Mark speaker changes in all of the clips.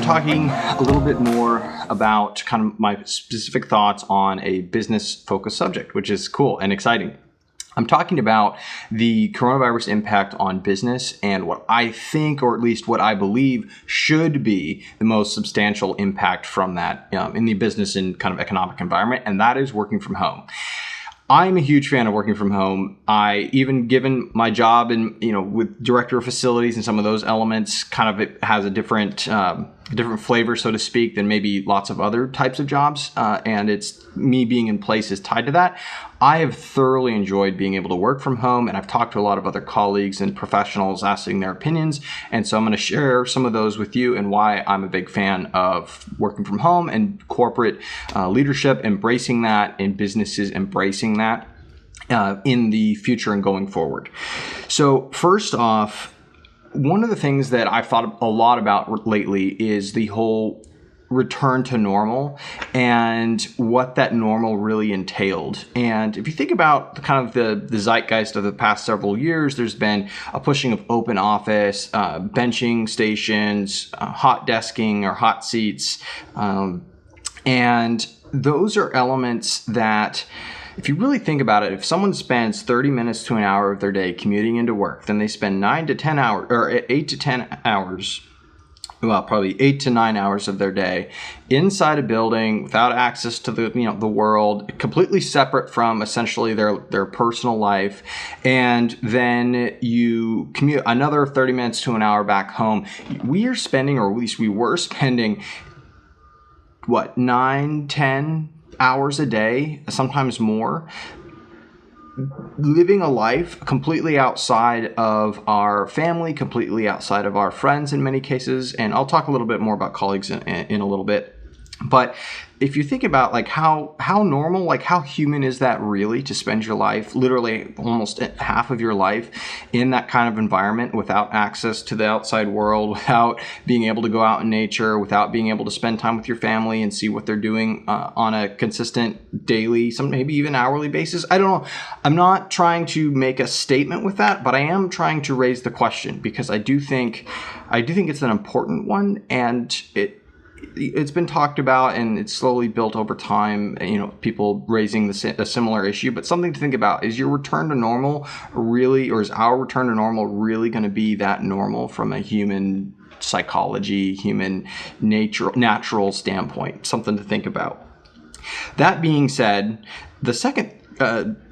Speaker 1: I'm talking a little bit more about kind of my specific thoughts on a business-focused subject, which is cool and exciting. I'm talking about the coronavirus impact on business and what I think, or at least what I believe, should be the most substantial impact from that in the business and kind of economic environment, and that is working from home. I'm a huge fan of working from home. I even given my job and with director of facilities and some of those elements, kind of it has a different flavor, so to speak, than maybe lots of other types of jobs. And it's me being in place is tied to that. I have thoroughly enjoyed being able to work from home, and I've talked to a lot of other colleagues and professionals asking their opinions. And so I'm going to share some of those with you and why I'm a big fan of working from home and corporate leadership embracing that and businesses embracing that in the future and going forward. So first off, one of the things that I've thought a lot about lately is the whole return to normal and what that normal really entailed. And if you think about the zeitgeist of the past several years, there's been a pushing of open office, benching stations, hot desking or hot seats. And those are elements that, if you really think about it, if someone spends 30 minutes to an hour of their day commuting into work, then they spend 9 to 10 hours or 8 to 10 hours, well, probably 8 to 9 hours of their day inside a building without access to the world, completely separate from essentially their personal life. And then you commute another 30 minutes to an hour back home. We are spending, or at least we were spending, 9, 10 hours a day, sometimes more, living a life completely outside of our family, completely outside of our friends in many cases. And I'll talk a little bit more about colleagues in a little bit. But if you think about how normal, how human is that really, to spend your life, literally almost half of your life, in that kind of environment without access to the outside world, without being able to go out in nature, without being able to spend time with your family and see what they're doing on a consistent daily, some maybe even hourly basis. I don't know. I'm not trying to make a statement with that, but I am trying to raise the question because I do think it's an important one, and it's been talked about and it's slowly built over time, people raising a similar issue. But something to think about, is your return to normal really, or is our return to normal really going to be that normal from a human psychology, human natural standpoint? Something to think about. That being said, the second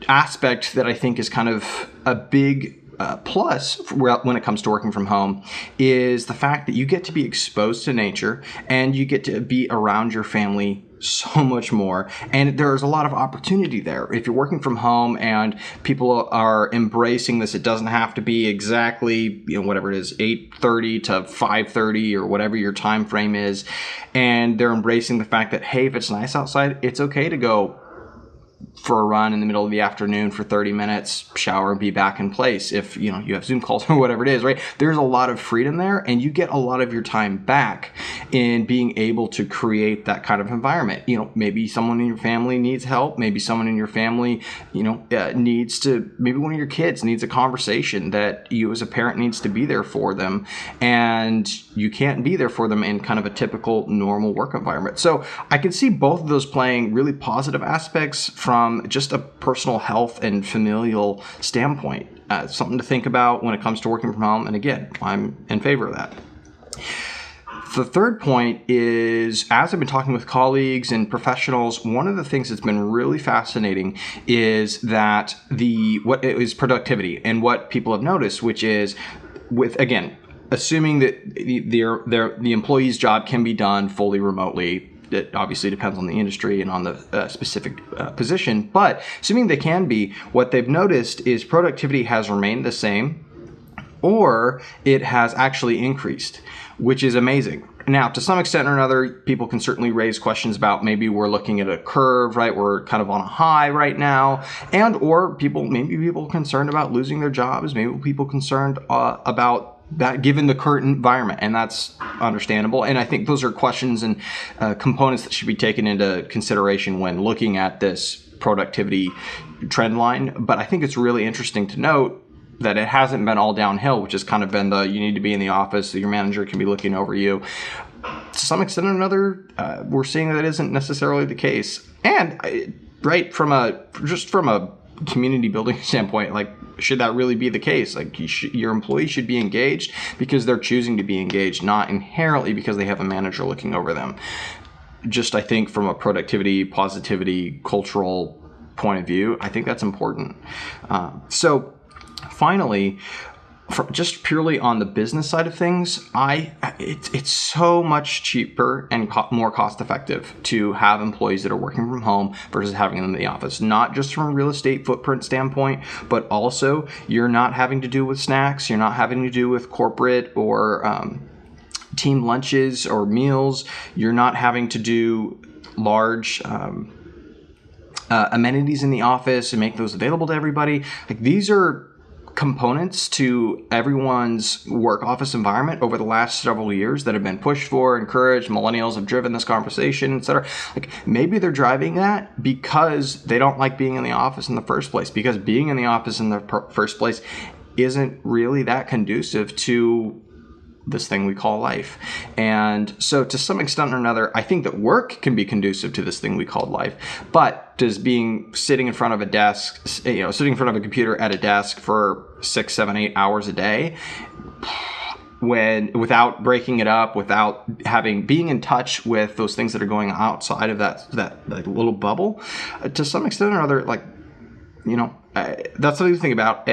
Speaker 1: aspect that I think is kind of a big plus when it comes to working from home is the fact that you get to be exposed to nature and you get to be around your family so much more. And there's a lot of opportunity there. If you're working from home and people are embracing this, it doesn't have to be exactly, whatever it is, 8:30 to 5:30 or whatever your time frame is. And they're embracing the fact that, hey, if it's nice outside, it's okay to go for a run in the middle of the afternoon for 30 minutes, shower, and be back in place. If you have Zoom calls or whatever it is, right? There's a lot of freedom there, and you get a lot of your time back in being able to create that kind of environment. Maybe someone in your family needs help. Maybe someone in your family, maybe one of your kids needs a conversation that you as a parent needs to be there for them, and you can't be there for them in kind of a typical normal work environment. So I can see both of those playing really positive aspects from just a personal health and familial standpoint. Something to think about when it comes to working from home. And again, I'm in favor of that. The third point is, as I've been talking with colleagues and professionals, one of the things that's been really fascinating is that what is productivity, and what people have noticed, which is assuming that the employee's job can be done fully remotely. It obviously depends on the industry and on the specific position, but assuming they can be, what they've noticed is productivity has remained the same, or it has actually increased, which is amazing. Now, to some extent or another, people can certainly raise questions about maybe we're looking at a curve, right? We're kind of on a high right now, or people concerned about losing their jobs, maybe people concerned about that given the current environment, and that's understandable. And I think those are questions and components that should be taken into consideration when looking at this productivity trend line. But I think it's really interesting to note that it hasn't been all downhill, which has kind of been you need to be in the office so your manager can be looking over you. to some extent or another, we're seeing that isn't necessarily the case. And right from a community building standpoint, like, should that really be the case? Like, your employees should be engaged because they're choosing to be engaged, not inherently because they have a manager looking over them. Just, I think from a productivity, positivity, cultural point of view, I think that's important. So finally, just purely on the business side of things, it's so much cheaper and more cost effective to have employees that are working from home versus having them in the office. Not just from a real estate footprint standpoint, but also you're not having to do with snacks, you're not having to do with corporate or team lunches or meals, you're not having to do large amenities in the office and make those available to everybody. Like, these are components to everyone's work office environment over the last several years that have been pushed for, encouraged. Millennials have driven this conversation, etc. Like, maybe they're driving that because they don't like being in the office in the first place, because being in the office in the first place isn't really that conducive to this thing we call life. And so to some extent or another, I think that work can be conducive to this thing we call life. But does sitting in front of a desk, sitting in front of a computer at a desk for 6, 7, 8 hours a day, without breaking it up, without being in touch with those things that are going outside of that like little bubble, to some extent or another, like, that's something to think about.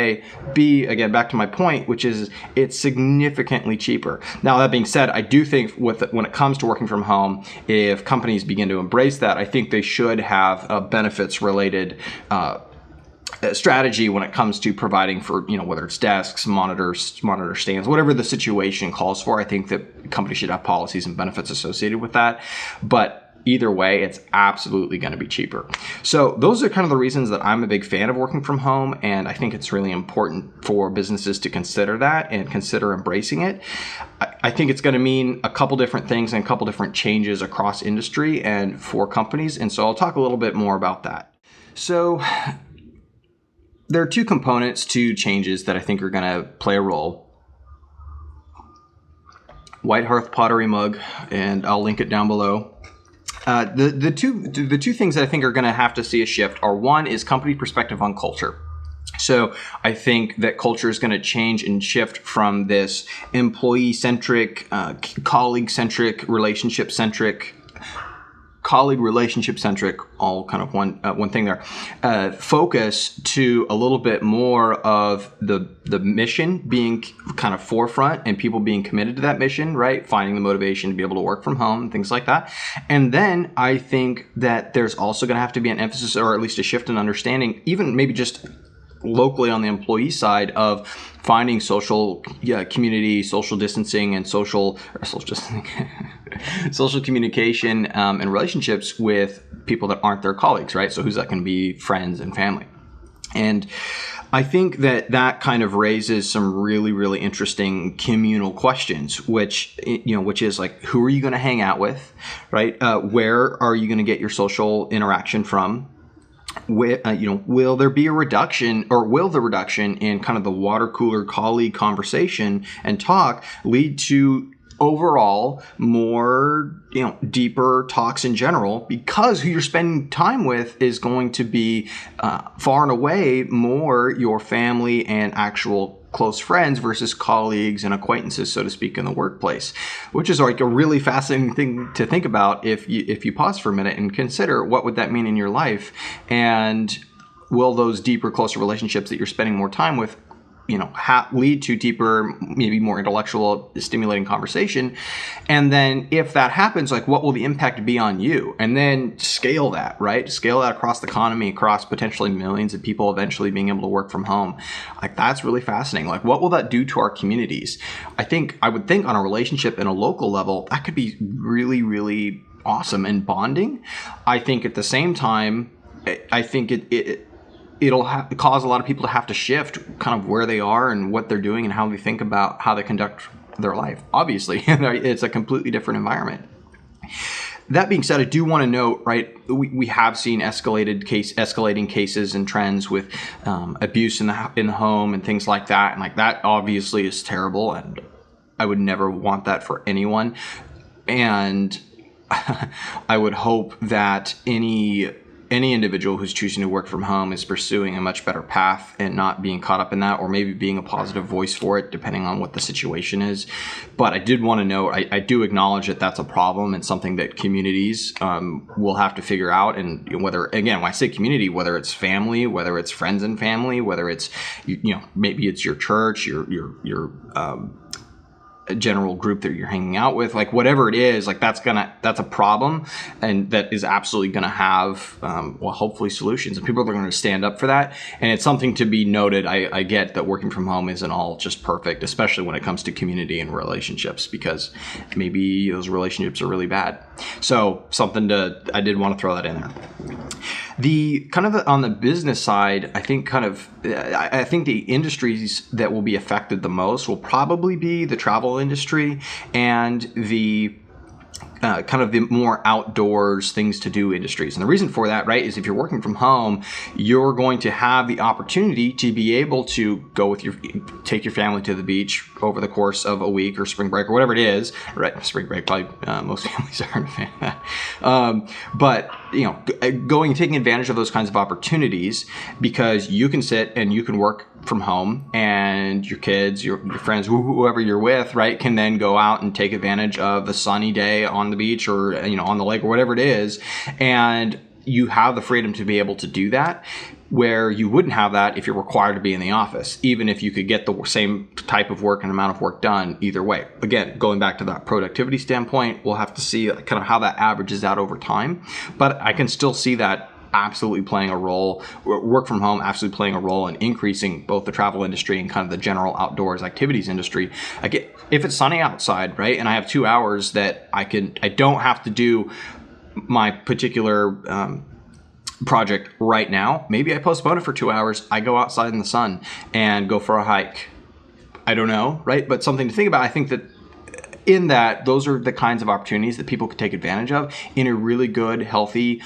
Speaker 1: B, again, back to my point, which is it's significantly cheaper. Now, that being said, I do think when it comes to working from home, if companies begin to embrace that, I think they should have a benefits-related strategy when it comes to providing for, whether it's desks, monitor stands, whatever the situation calls for. I think that companies should have policies and benefits associated with that. But either way, it's absolutely going to be cheaper. So those are kind of the reasons that I'm a big fan of working from home, and I think it's really important for businesses to consider that and consider embracing it. I think it's going to mean a couple different things and a couple different changes across industry and for companies, and so I'll talk a little bit more about that. So there are two components to changes that I think are going to play a role. White Hearth pottery mug, and I'll link it down below. The two things that I think are going to have to see a shift are, one is company perspective on culture. So I think that culture is going to change and shift from this employee-centric, colleague-centric, relationship-centric, all kind of one thing there, focus to a little bit more of the mission being kind of forefront and people being committed to that mission, right? Finding the motivation to be able to work from home and things like that. And then I think that there's also going to have to be an emphasis, or at least a shift in understanding, even maybe just locally on the employee side, of finding social community, social distancing, and social communication and relationships with people that aren't their colleagues, right? So who's that going to be? Friends and family. And I think that kind of raises some really, really interesting communal questions, which is like, who are you going to hang out with, right? Where are you going to get your social interaction from? Will there be a reduction, or will the reduction in kind of the water cooler colleague conversation and talk lead to overall more, deeper talks in general, because who you're spending time with is going to be far and away more your family and actual close friends versus colleagues and acquaintances, so to speak, in the workplace, which is like a really fascinating thing to think about if you pause for a minute and consider what would that mean in your life, and will those deeper, closer relationships that you're spending more time with lead to deeper, maybe more intellectual, stimulating conversation. And then if that happens, like, what will the impact be on you? And then scale that, right? Scale that across the economy, across potentially millions of people eventually being able to work from home. Like, that's really fascinating. Like, what will that do to our communities? I would think on a relationship and a local level, that could be really, really awesome and bonding. I think at the same time, I think it'll cause a lot of people to have to shift kind of where they are and what they're doing and how they think about how they conduct their life. Obviously, it's a completely different environment. That being said, I do want to note, right, we have seen escalating cases and trends with abuse in the home and things like that. And like, that obviously is terrible, and I would never want that for anyone. And I would hope that any individual who's choosing to work from home is pursuing a much better path and not being caught up in that, or maybe being a positive voice for it, depending on what the situation is. But I did want to note, I do acknowledge that that's a problem and something that communities will have to figure out. And whether, again, when I say community, whether it's family, whether it's friends and family, whether it's, maybe it's your church, your a general group that you're hanging out with, like whatever it is, like that's a problem, and that is absolutely gonna have hopefully solutions, and people are going to stand up for that. And it's something to be noted. I get that working from home isn't all just perfect, especially when it comes to community and relationships, because maybe those relationships are really bad. So I did want to throw that in there. On the business side, I think the industries that will be affected the most will probably be the travel industry and the kind of the more outdoors things to do industries. And the reason for that, right, is if you're working from home, you're going to have the opportunity to be able to take your family to the beach over the course of a week or spring break or whatever it is, right? Spring break, probably most families aren't a fan of that. But taking advantage of those kinds of opportunities, because you can sit and you can work from home, and your kids, your friends, whoever you're with, right, can then go out and take advantage of a sunny day on the beach or on the lake or whatever it is, and you have the freedom to be able to do that, where you wouldn't have that if you're required to be in the office, even if you could get the same type of work and amount of work done either way. Again, going back to that productivity standpoint, we'll have to see kind of how that averages out over time, but I can still see that absolutely playing a role, work from home absolutely playing a role in increasing both the travel industry and kind of the general outdoors activities industry. If it's sunny outside, right, and I have 2 hours that I don't have to do my particular project right now, maybe I postpone it for 2 hours, I go outside in the sun and go for a hike. I don't know, right? But something to think about. I think that in that, those are the kinds of opportunities that people could take advantage of in a really good, healthy,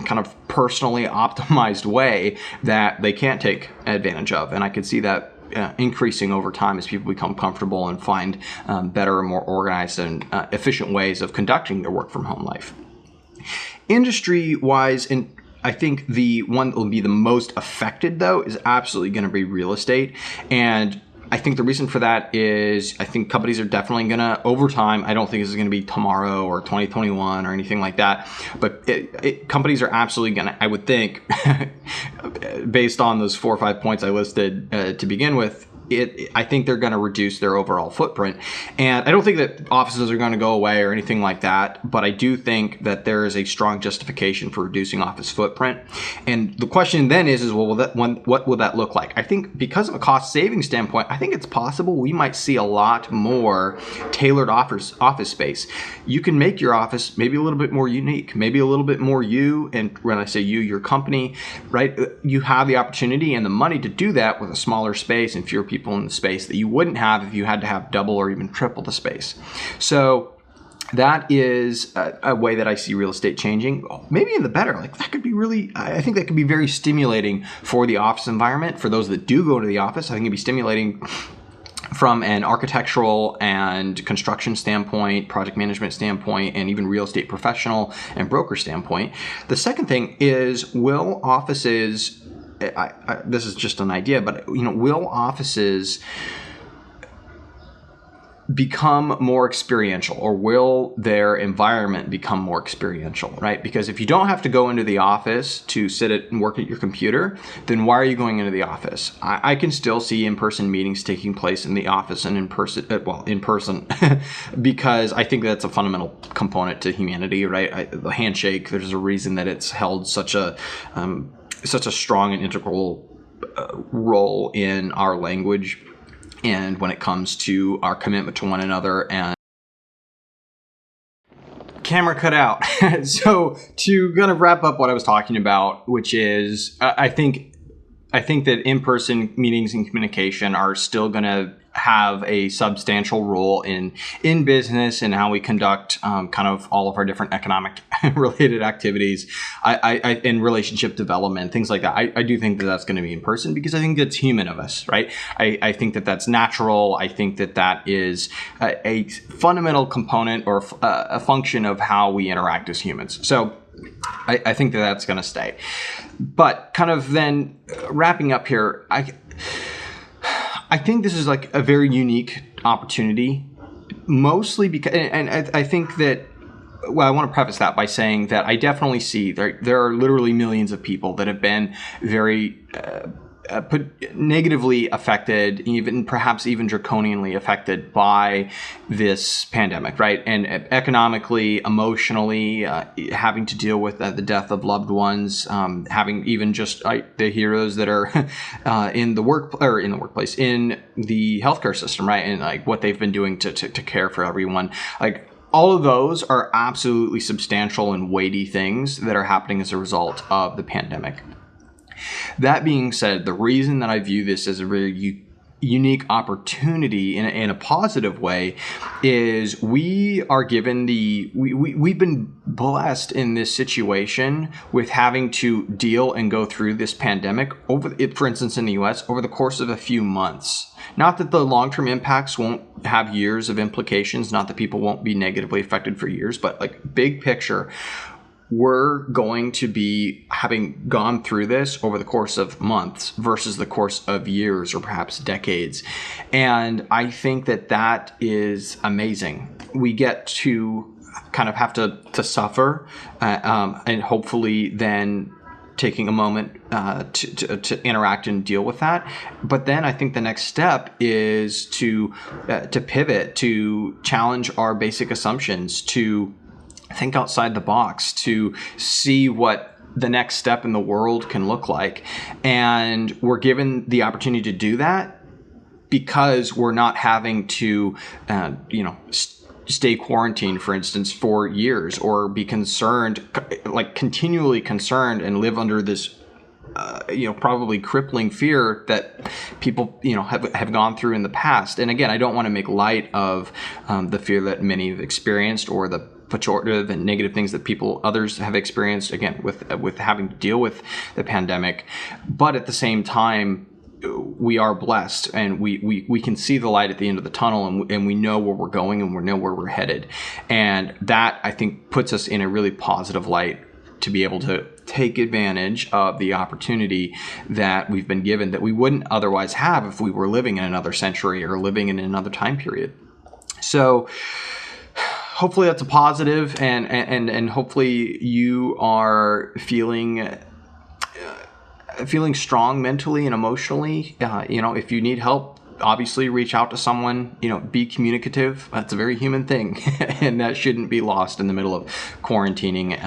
Speaker 1: kind of personally optimized way that they can't take advantage of. And I could see that increasing over time as people become comfortable and find better and more organized and efficient ways of conducting their work from home life. Industry wise, and I think the one that will be the most affected though is absolutely going to be real estate. And I think the reason for that is I think companies are definitely going to, over time, I don't think this is going to be tomorrow or 2021 or anything like that, but companies are absolutely going to, I would think, based on those 4 or 5 points I listed to begin with, I think they're going to reduce their overall footprint. And I don't think that offices are going to go away or anything like that, but I do think that there is a strong justification for reducing office footprint. And the question then is well, what will that look like? I think because of a cost saving standpoint, I think it's possible we might see a lot more tailored office space. You can make your office maybe a little bit more unique, maybe a little bit more you, and when I say you, your company, right? You have the opportunity and the money to do that with a smaller space and fewer people in the space that you wouldn't have if you had to have double or even triple the space. So that is a way that I see real estate changing, maybe in the better. Like that could be really, I think that could be very stimulating for the office environment. For those that do go to the office, I think it'd be stimulating from an architectural and construction standpoint, project management standpoint, and even real estate professional and broker standpoint. The second thing is, will offices, this is just an idea, but will offices become more experiential, or will their environment become more experiential, right? Because if you don't have to go into the office to sit and work at your computer, then why are you going into the office? I can still see in-person meetings taking place in the office and in person, because I think that's a fundamental component to humanity, right? The handshake, there's a reason that it's held such a strong and integral role in our language and when it comes to our commitment to one another. And camera cut out. So to kind of wrap up what I was talking about, which is I think that in-person meetings and communication are still going to have a substantial role in business and how we conduct kind of all of our different economic related activities, I in relationship development, things like that. I do think that that's going to be in person because I think that's human of us, right? I think that that's natural. I think that that is a fundamental component or a function of how we interact as humans. So I think that that's going to stay. But kind of then wrapping up here, I think this is like a very unique opportunity, mostly because, and I think that, well, I want to preface that by saying that I definitely see there are literally millions of people that have been very negatively affected, perhaps even draconianly affected by this pandemic, right? And economically, emotionally, having to deal with the death of loved ones, having even just the heroes that are in the workplace, in the healthcare system, right? And like what they've been doing to care for everyone, like. All of those are absolutely substantial and weighty things that are happening as a result of the pandemic. That being said, the reason that I view this as a really unique opportunity in a positive way is we are given we've been blessed in this situation with having to deal and go through this pandemic for instance, in the US over the course of a few months. Not that the long-term impacts won't have years of implications, not that people won't be negatively affected for years, but like big picture, we're going to be having gone through this over the course of months versus the course of years or perhaps decades. And I think that that is amazing. We get to kind of have to suffer and hopefully then taking a moment to interact and deal with that. But then I think the next step is to pivot, to challenge our basic assumptions, to think outside the box, to see what the next step in the world can look like. And we're given the opportunity to do that because we're not having to, stay quarantined, for instance, for years or be concerned, like continually concerned and live under this probably crippling fear that people, have gone through in the past. And again, I don't want to make light of the fear that many have experienced or the pejorative and negative things that others have experienced, again, with having to deal with the pandemic. But at the same time, we are blessed and we can see the light at the end of the tunnel and we know where we're going and we know where we're headed. And that, I think, puts us in a really positive light to be able to take advantage of the opportunity that we've been given that we wouldn't otherwise have if we were living in another century or living in another time period. So hopefully that's a positive and hopefully you are feeling strong mentally and emotionally. If you need help, obviously reach out to someone, be communicative. That's a very human thing and that shouldn't be lost in the middle of quarantining.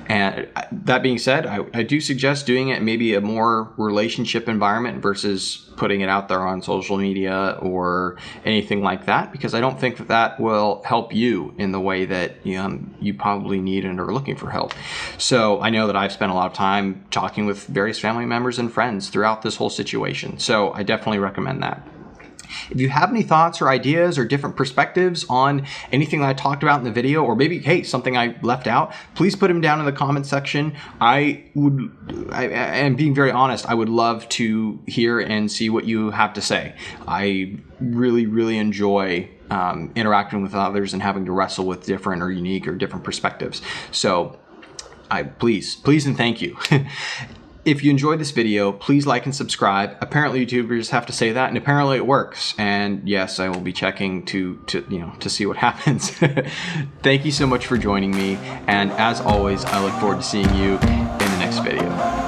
Speaker 1: And that being said, I do suggest doing it in maybe a more relationship environment versus putting it out there on social media or anything like that, because I don't think that will help you in the way that you probably need and are looking for help. So I know that I've spent a lot of time talking with various family members and friends throughout this whole situation. So I definitely recommend that. If you have any thoughts or ideas or different perspectives on anything that I talked about in the video, or maybe, hey, something I left out, please put them down in the comment section. And being very honest, I would love to hear and see what you have to say. I really, really enjoy interacting with others and having to wrestle with different or unique or different perspectives. So please and thank you. If you enjoyed this video, please like and subscribe. Apparently YouTubers have to say that, and apparently it works. And yes, I will be checking to see what happens. Thank you so much for joining me. And as always, I look forward to seeing you in the next video.